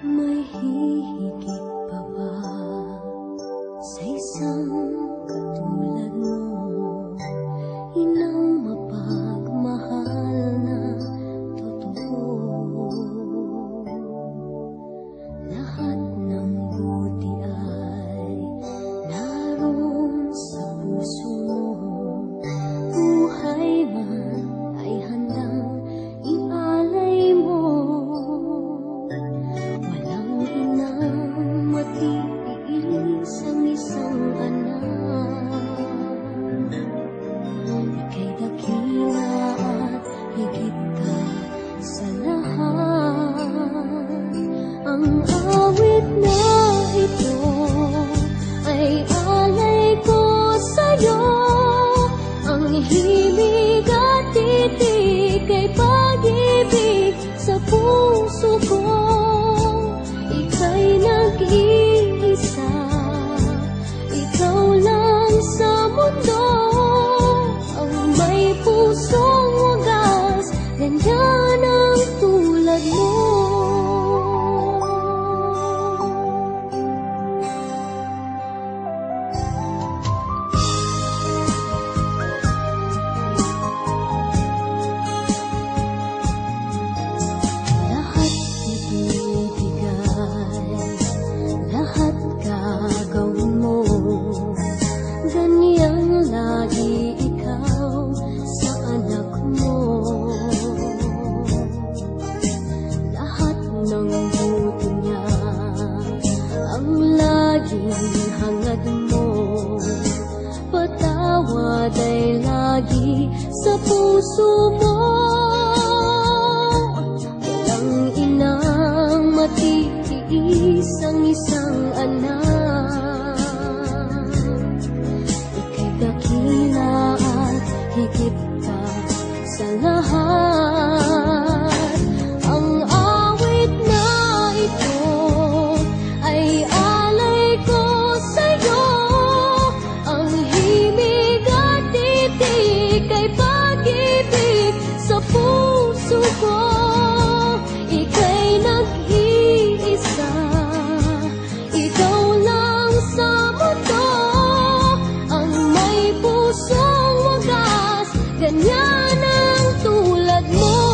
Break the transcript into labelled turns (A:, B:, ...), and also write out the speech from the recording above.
A: May hihigit pa ba sa isang katulad mo? Inang mapagmahal na totoo. Lahat ng buti ay naroon sa puso mo. Buhay man ay handang ialay mo. Matiis ang isang anak. Ika'y dakila at higit ka sa lahat. Ang awit na ito ay alay ko sa'yo. Ang himig at titig ay pag-ibig sa puso ko. Ika'y nag-iisa, ikaw lang sa mundo. Ang may pusong wagas, ganyan ang tulad mo. Lahat gagawin mo, ganyang lagi ikaw sa anak mo. Lahat ng buto niya ang laging hangad mo. Patawad ay lagi sa puso mo. Walang inang matitiis ang isang anak. Ika'y dakila at higit ka sa lahat. Ang awit na ito ay alay ko sa'yo. Ang himig at titig ay pag-ibig sa puso ko. Ika'y nag-iisa, ikaw lang sa mundo. Ang may pusong wagas, ganyan ang tulad mo.